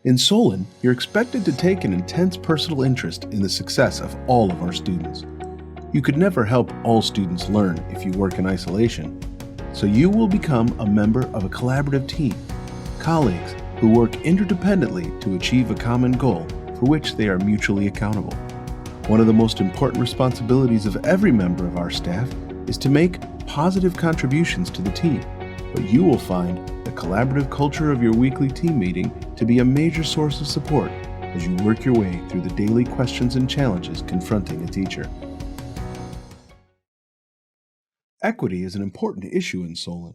In Solon, you're expected to take an intense personal interest in the success of all of our students. You could never help all students learn if you work in isolation, so you will become a member of a collaborative team, colleagues who work interdependently to achieve a common goal for which they are mutually accountable. One of the most important responsibilities of every member of our staff is to make positive contributions to the team, but you will find the collaborative culture of your weekly team meeting to be a major source of support as you work your way through the daily questions and challenges confronting a teacher. Equity is an important issue in Solon.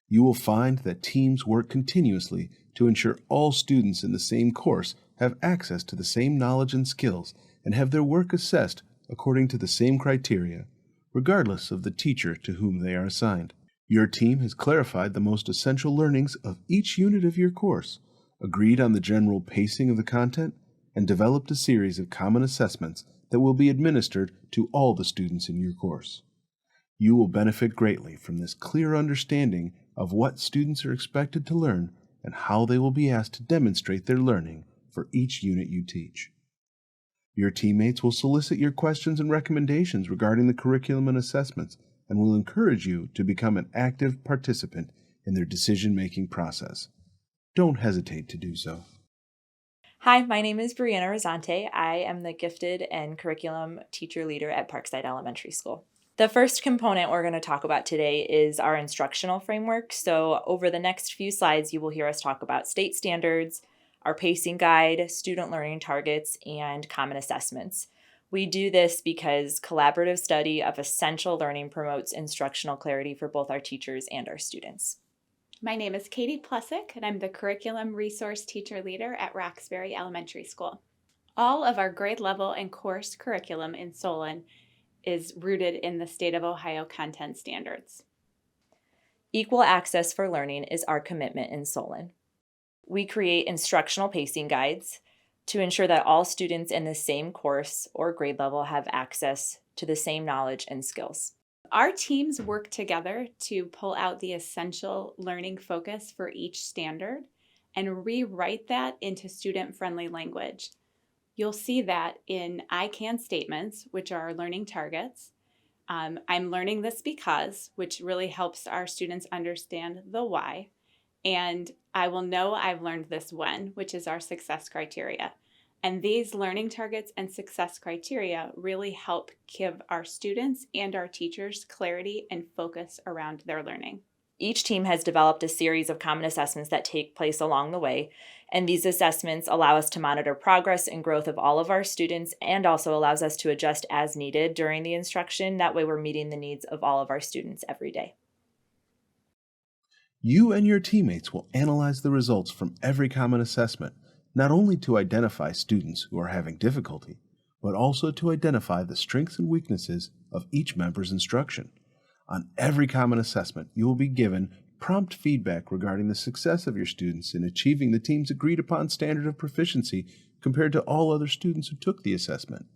You will find that teams work continuously to ensure all students in the same course have access to the same knowledge and skills and have their work assessed according to the same criteria, regardless of the teacher to whom they are assigned. Your team has clarified the most essential learnings of each unit of your course, agreed on the general pacing of the content, and developed a series of common assessments that will be administered to all the students in your course. You will benefit greatly from this clear understanding of what students are expected to learn and how they will be asked to demonstrate their learning for each unit you teach. Your teammates will solicit your questions and recommendations regarding the curriculum and assessments and will encourage you to become an active participant in their decision-making process. Don't hesitate to do so. Hi, my name is Brianna Rosante. I am the Gifted and Curriculum Teacher Leader at Parkside Elementary School. The first component we're going to talk about today is our instructional framework. So over the next few slides, you will hear us talk about state standards, our pacing guide, student learning targets, and common assessments. We do this because collaborative study of essential learning promotes instructional clarity for both our teachers and our students. My name is Katie Plusick, and I'm the Curriculum Resource Teacher Leader at Roxbury Elementary School. All of our grade level and course curriculum in Solon is rooted in the state of Ohio content standards. Equal access for learning is our commitment in Solon. We create instructional pacing guides to ensure that all students in the same course or grade level have access to the same knowledge and skills. Our teams work together to pull out the essential learning focus for each standard and rewrite that into student-friendly language. You'll see that in I can statements, which are our learning targets. I'm learning this because, which really helps our students understand the why. And I will know I've learned this when, which is our success criteria. And these learning targets and success criteria really help give our students and our teachers clarity and focus around their learning. Each team has developed a series of common assessments that take place along the way, and these assessments allow us to monitor progress and growth of all of our students and also allows us to adjust as needed during the instruction. That way we're meeting the needs of all of our students every day. You and your teammates will analyze the results from every common assessment, not only to identify students who are having difficulty, but also to identify the strengths and weaknesses of each member's instruction. On every common assessment, you will be given prompt feedback regarding the success of your students in achieving the team's agreed-upon standard of proficiency compared to all other students who took the assessment.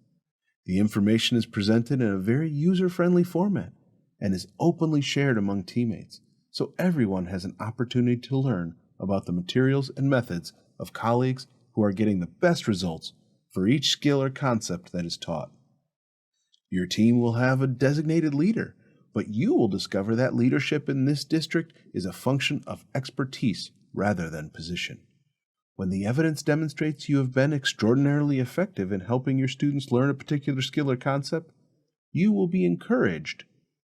The information is presented in a very user-friendly format and is openly shared among teammates, so everyone has an opportunity to learn about the materials and methods of colleagues who are getting the best results for each skill or concept that is taught. Your team will have a designated leader, but you will discover that leadership in this district is a function of expertise rather than position. When the evidence demonstrates you have been extraordinarily effective in helping your students learn a particular skill or concept, you will be encouraged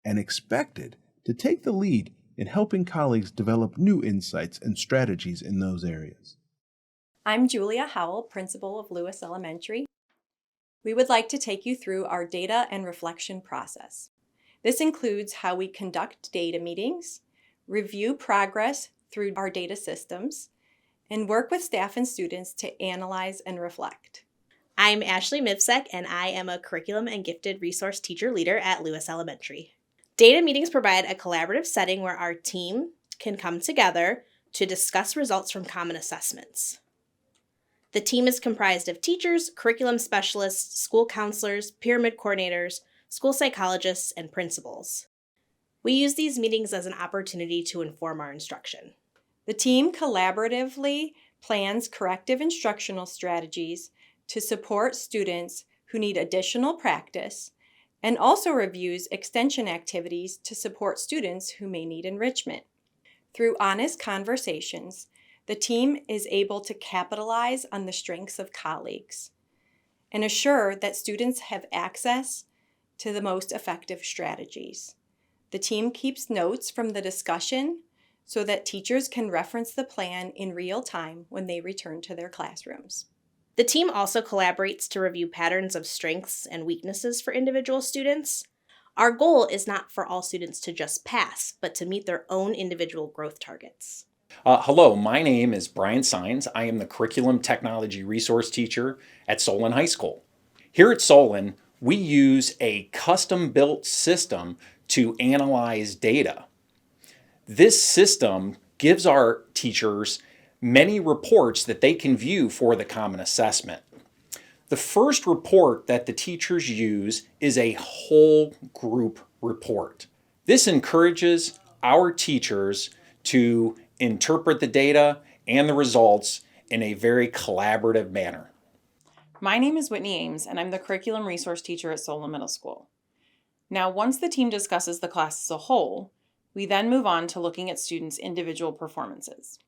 and expected to take the lead in helping colleagues develop new insights and strategies in those areas. I'm Julia Howell, principal of Lewis Elementary. We would like to take you through our data and reflection process. This includes how we conduct data meetings, review progress through our data systems, and work with staff and students to analyze and reflect. I'm Ashley Mivsek, and I am a Curriculum and Gifted Resource Teacher Leader at Lewis Elementary. Data meetings provide a collaborative setting where our team can come together to discuss results from common assessments. The team is comprised of teachers, curriculum specialists, school counselors, pyramid coordinators, school psychologists, and principals. We use these meetings as an opportunity to inform our instruction. The team collaboratively plans corrective instructional strategies to support students who need additional practice, and also reviews extension activities to support students who may need enrichment. Through honest conversations, the team is able to capitalize on the strengths of colleagues and assure that students have access to the most effective strategies. The team keeps notes from the discussion so that teachers can reference the plan in real time when they return to their classrooms. The team also collaborates to review patterns of strengths and weaknesses for individual students. Our goal is not for all students to just pass, but to meet their own individual growth targets. Hello, my name is Brian Sines. I am the Curriculum Technology Resource Teacher at Solon High School. Here at Solon, we use a custom-built system to analyze data. This system gives our teachers many reports that they can view for the Common Assessment. The first report that the teachers use is a whole group report. This encourages our teachers to interpret the data and the results in a very collaborative manner. My name is Whitney Ames, and I'm the Curriculum Resource Teacher at Solon Middle School. Now, once the team discusses the class as a whole, we then move on to looking at students' individual performances.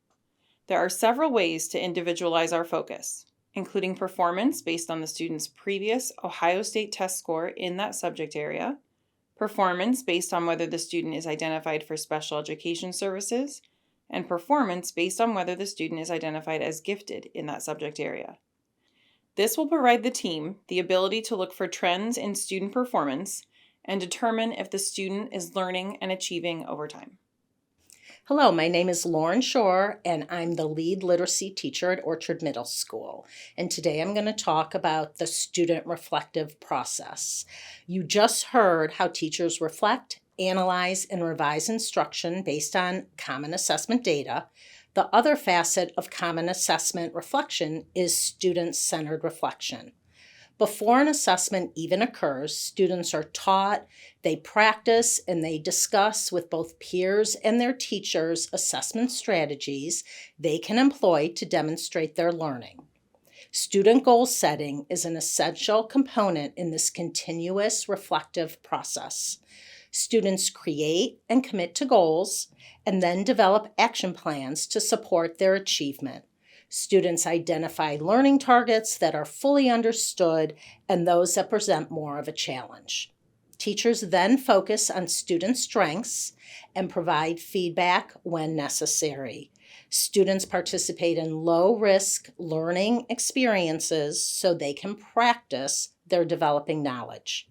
There are several ways to individualize our focus, including performance based on the student's previous Ohio State test score in that subject area, performance based on whether the student is identified for special education services, and performance based on whether the student is identified as gifted in that subject area. This will provide the team the ability to look for trends in student performance and determine if the student is learning and achieving over time. Hello, my name is Lauren Shore, and I'm the lead literacy teacher at Orchard Middle School. And today I'm going to talk about the student reflective process. You just heard how teachers reflect, analyze, and revise instruction based on Common Assessment data. The other facet of Common Assessment reflection is student-centered reflection. Before an assessment even occurs, students are taught, they practice, and they discuss with both peers and their teachers assessment strategies they can employ to demonstrate their learning. Student goal setting is an essential component in this continuous reflective process. Students create and commit to goals and then develop action plans to support their achievement. Students identify learning targets that are fully understood and those that present more of a challenge. Teachers then focus on student strengths and provide feedback when necessary. Students participate in low-risk learning experiences so they can practice their developing knowledge.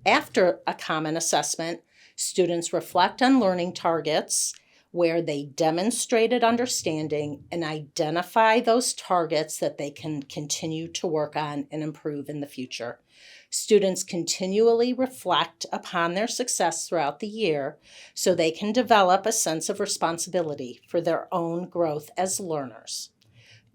After a common assessment, students reflect on learning targets where they demonstrated understanding and identify those targets that they can continue to work on and improve in the future. Students continually reflect upon their success throughout the year so they can develop a sense of responsibility for their own growth as learners.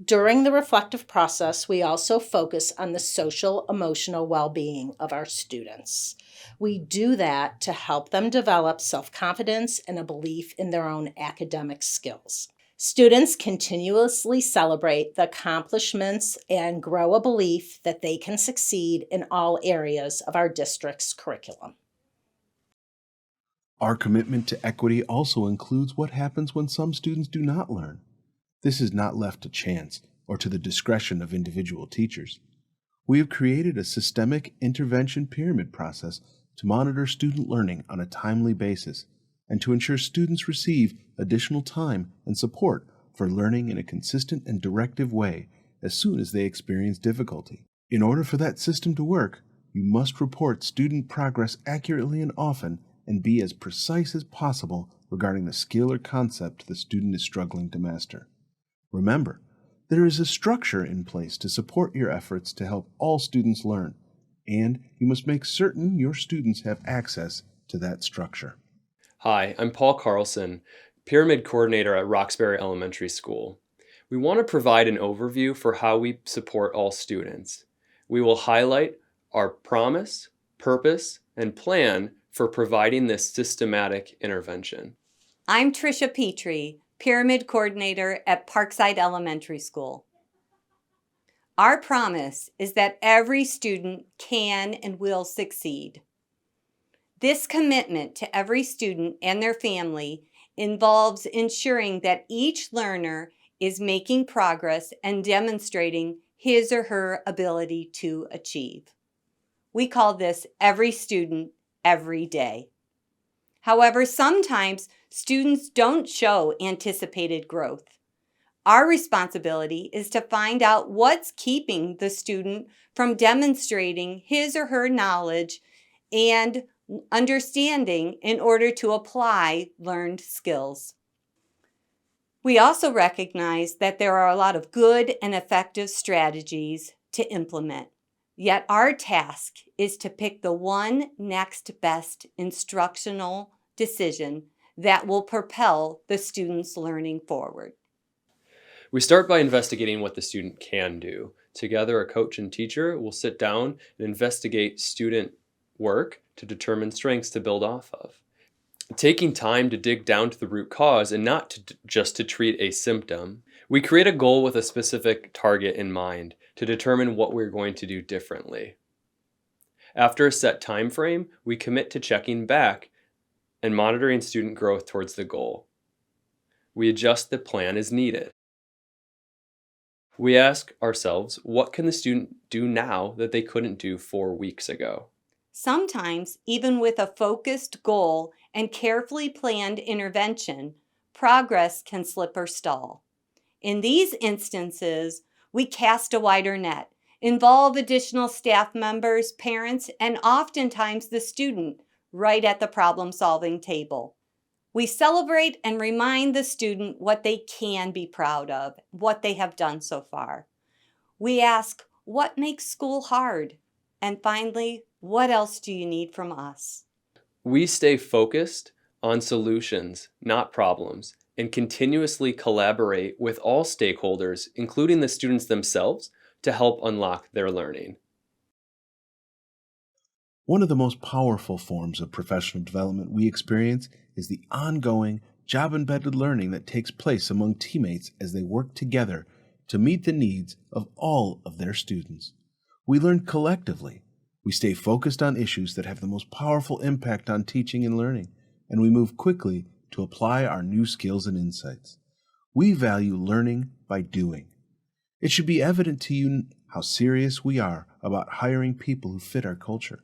During the reflective process, we also focus on the social emotional well-being of our students. We do that to help them develop self-confidence and a belief in their own academic skills. Students continuously celebrate the accomplishments and grow a belief that they can succeed in all areas of our district's curriculum. Our commitment to equity also includes what happens when some students do not learn. This is not left to chance or to the discretion of individual teachers. We have created a systemic intervention pyramid process to monitor student learning on a timely basis and to ensure students receive additional time and support for learning in a consistent and directive way as soon as they experience difficulty. In order for that system to work, you must report student progress accurately and often and be as precise as possible regarding the skill or concept the student is struggling to master. Remember, there is a structure in place to support your efforts to help all students learn, and you must make certain your students have access to that structure. Hi, I'm Paul Carlson, Pyramid Coordinator at Roxbury Elementary School. We want to provide an overview for how we support all students. We will highlight our promise, purpose, and plan for providing this systematic intervention. I'm Tricia Petrie, Pyramid Coordinator at Parkside Elementary School. Our promise is that every student can and will succeed. This commitment to every student and their family involves ensuring that each learner is making progress and demonstrating his or her ability to achieve. We call this every student, every day. However, sometimes students don't show anticipated growth. Our responsibility is to find out what's keeping the student from demonstrating his or her knowledge and understanding in order to apply learned skills. We also recognize that there are a lot of good and effective strategies to implement. Yet our task is to pick the one next best instructional decision that will propel the student's learning forward. We start by investigating what the student can do. Together, a coach and teacher will sit down and investigate student work to determine strengths to build off of. Taking time to dig down to the root cause and not just to treat a symptom, we create a goal with a specific target in mind to determine what we're going to do differently. After a set time frame, we commit to checking back and monitoring student growth towards the goal. We adjust the plan as needed. We ask ourselves, what can the student do now that they couldn't do 4 weeks ago? Sometimes, even with a focused goal and carefully planned intervention, progress can slip or stall. In these instances, we cast a wider net, involve additional staff members, parents, and oftentimes the student right at the problem-solving table. We celebrate and remind the student what they can be proud of, what they have done so far. We ask, what makes school hard? And finally, what else do you need from us? We stay focused on solutions, not problems, and continuously collaborate with all stakeholders, including the students themselves, to help unlock their learning. One of the most powerful forms of professional development we experience is the ongoing, job-embedded learning that takes place among teammates as they work together to meet the needs of all of their students. We learn collectively. We stay focused on issues that have the most powerful impact on teaching and learning, and we move quickly to apply our new skills and insights. We value learning by doing. It should be evident to you how serious we are about hiring people who fit our culture.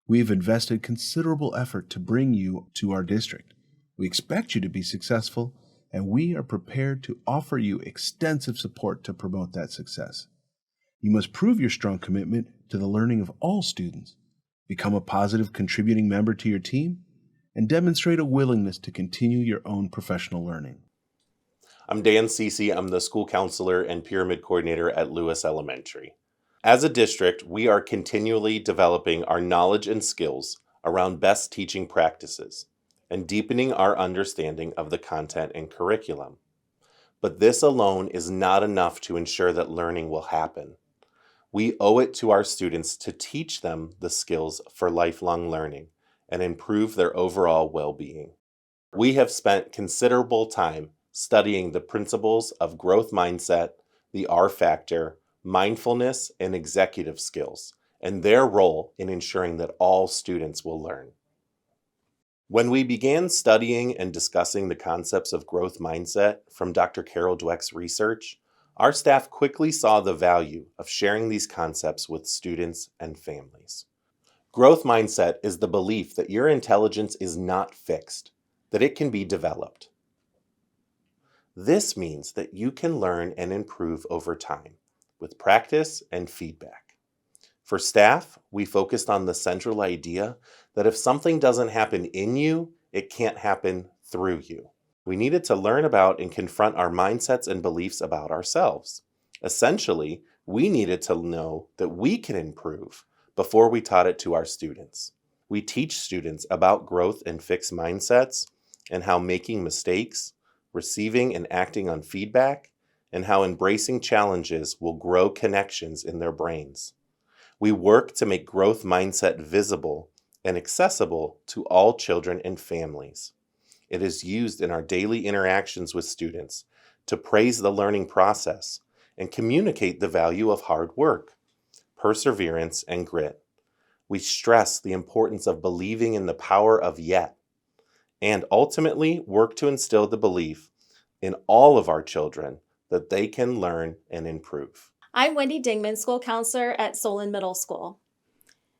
We have invested considerable effort to bring you to our district. We expect you to be successful, and we are prepared to offer you extensive support to promote that success. You must prove your strong commitment to the learning of all students, become a positive contributing member to your team, and demonstrate a willingness to continue your own professional learning. I'm Dan Cece. I'm the school counselor and pyramid coordinator at Lewis Elementary. As a district, we are continually developing our knowledge and skills around best teaching practices and deepening our understanding of the content and curriculum. But this alone is not enough to ensure that learning will happen. We owe it to our students to teach them the skills for lifelong learning and improve their overall well-being. We have spent considerable time studying the principles of growth mindset, the R factor, mindfulness, and executive skills, and their role in ensuring that all students will learn. When we began studying and discussing the concepts of growth mindset from Dr. Carol Dweck's research, our staff quickly saw the value of sharing these concepts with students and families. Growth mindset is the belief that your intelligence is not fixed, that it can be developed. This means that you can learn and improve over time with practice and feedback. For staff, we focused on the central idea that if something doesn't happen in you, it can't happen through you. We needed to learn about and confront our mindsets and beliefs about ourselves. Essentially, we needed to know that we can improve before we taught it to our students. We teach students about growth and fixed mindsets and how making mistakes, receiving and acting on feedback, and how embracing challenges will grow connections in their brains. We work to make growth mindset visible and accessible to all children and families. It is used in our daily interactions with students to praise the learning process and communicate the value of hard work, perseverance, and grit. We stress the importance of believing in the power of yet, and ultimately work to instill the belief in all of our children that they can learn and improve. I'm Wendy Dingman, school counselor at Solon Middle School.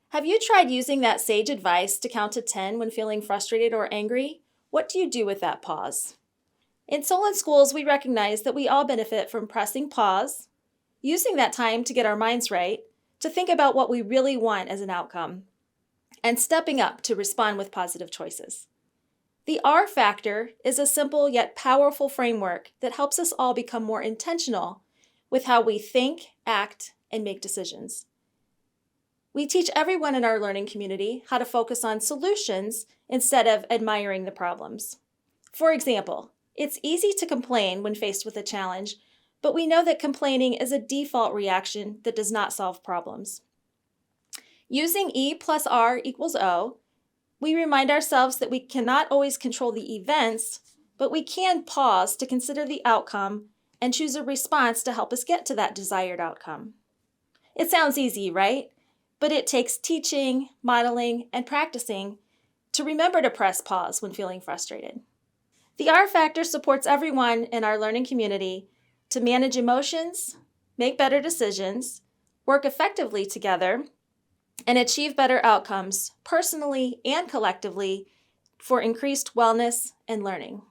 Have you tried using that sage advice to count to 10 when feeling frustrated or angry? What do you do with that pause? In Solon schools, we recognize that we all benefit from pressing pause, using that time to get our minds right, to think about what we really want as an outcome, and stepping up to respond with positive choices. The R factor is a simple yet powerful framework that helps us all become more intentional with how we think, act, and make decisions. We teach everyone in our learning community how to focus on solutions instead of admiring the problems. For example, it's easy to complain when faced with a challenge, but we know that complaining is a default reaction that does not solve problems. Using E plus R equals O, we remind ourselves that we cannot always control the events, but we can pause to consider the outcome and choose a response to help us get to that desired outcome. It sounds easy, right? But it takes teaching, modeling, and practicing to remember to press pause when feeling frustrated. The R factor supports everyone in our learning community to manage emotions, make better decisions, work effectively together, and achieve better outcomes personally and collectively for increased wellness and learning.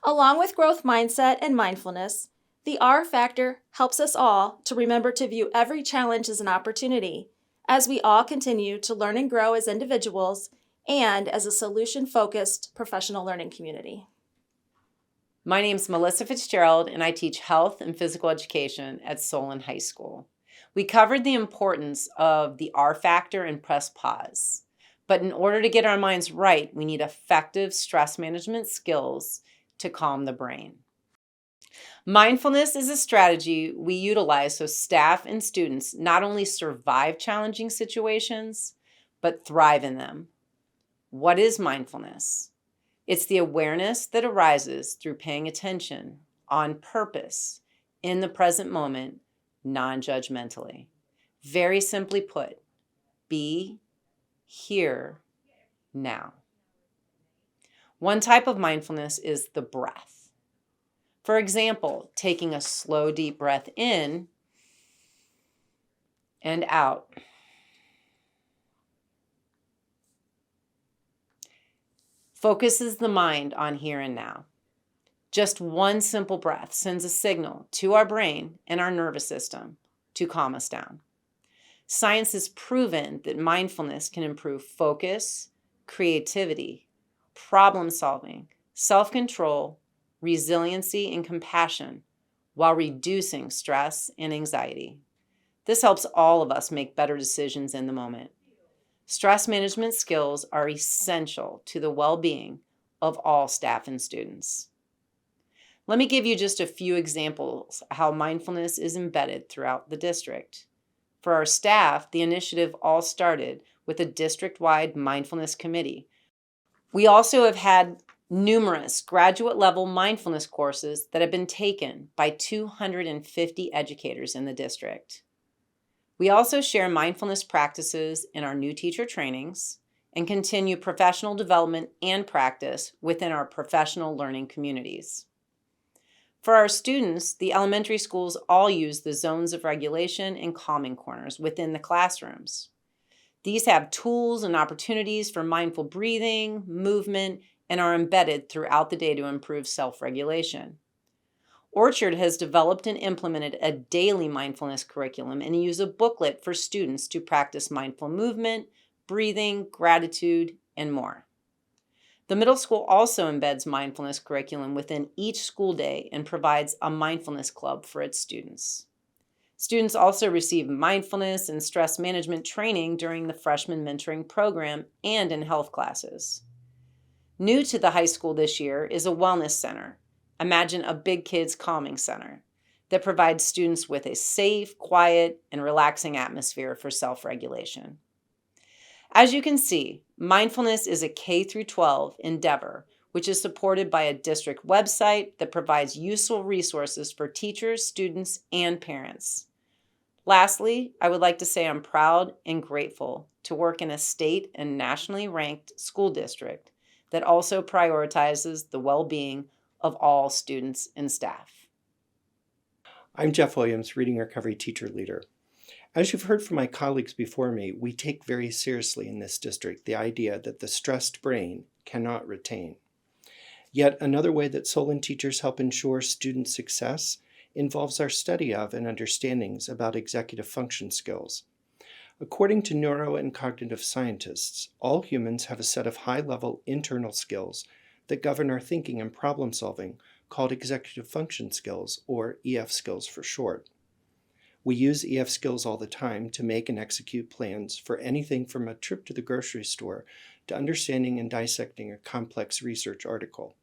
Along with growth mindset and mindfulness, the R factor helps us all to remember to view every challenge as an opportunity as we all continue to learn and grow as individuals and as a solution-focused professional learning community. My name is Melissa Fitzgerald, and I teach health and physical education at Solon High School. We covered the importance of the R factor and press pause. But in order to get our minds right, we need effective stress management skills to calm the brain. Mindfulness is a strategy we utilize so staff and students not only survive challenging situations, but thrive in them. What is mindfulness? It's the awareness that arises through paying attention on purpose in the present moment, non-judgmentally. Very simply put, be here now. One type of mindfulness is the breath. For example, taking a slow, deep breath in and out. Focuses the mind on here and now. Just one simple breath sends a signal to our brain and our nervous system to calm us down. Science has proven that mindfulness can improve focus, creativity, problem solving, self-control, resiliency, and compassion while reducing stress and anxiety. This helps all of us make better decisions in the moment. Stress management skills are essential to the well-being of all staff and students. Let me give you just a few examples of how mindfulness is embedded throughout the district. For our staff, the initiative all started with a district-wide mindfulness committee. We also have had numerous graduate-level mindfulness courses that have been taken by 250 educators in the district. We also share mindfulness practices in our new teacher trainings and continue professional development and practice within our professional learning communities. For our students, the elementary schools all use the zones of regulation and calming corners within the classrooms. These have tools and opportunities for mindful breathing, movement, and are embedded throughout the day to improve self-regulation. Orchard has developed and implemented a daily mindfulness curriculum and use a booklet for students to practice mindful movement, breathing, gratitude, and more. The middle school also embeds mindfulness curriculum within each school day and provides a mindfulness club for its students. Students also receive mindfulness and stress management training during the freshman mentoring program and in health classes. New to the high school this year is a wellness center. Imagine a Big Kids Calming Center that provides students with a safe, quiet, and relaxing atmosphere for self-regulation. As you can see, mindfulness is a K-12 endeavor which is supported by a district website that provides useful resources for teachers, students, and parents. Lastly, I would like to say I'm proud and grateful to work in a state and nationally ranked school district that also prioritizes the well-being of all students and staff. I'm Jeff Williams, Reading Recovery Teacher Leader. As you've heard from my colleagues before me, we take very seriously in this district the idea that the stressed brain cannot retain. Yet another way that Solon teachers help ensure student success involves our study of and understandings about executive function skills. According to neuro and cognitive scientists, all humans have a set of high-level internal skills that govern our thinking and problem solving called executive function skills, or EF skills for short. We use EF skills all the time to make and execute plans for anything from a trip to the grocery store to understanding and dissecting a complex research article.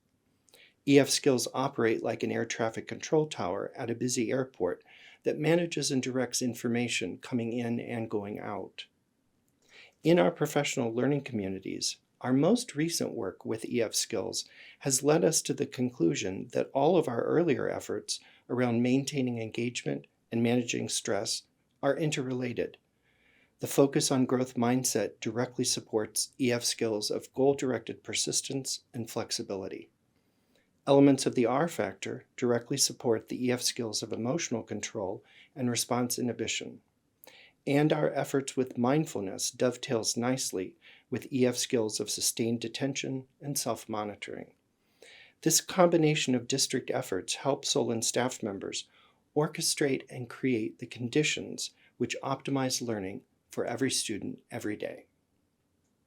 EF skills operate like an air traffic control tower at a busy airport that manages and directs information coming in and going out. In our professional learning communities, our most recent work with EF skills has led us to the conclusion that all of our earlier efforts around maintaining engagement and managing stress are interrelated. The focus on growth mindset directly supports EF skills of goal-directed persistence and flexibility. Elements of the R factor directly support the EF skills of emotional control and response inhibition. And our efforts with mindfulness dovetails nicely with EF skills of sustained attention and self-monitoring. This combination of district efforts helps Solon staff members orchestrate and create the conditions which optimize learning for every student every day.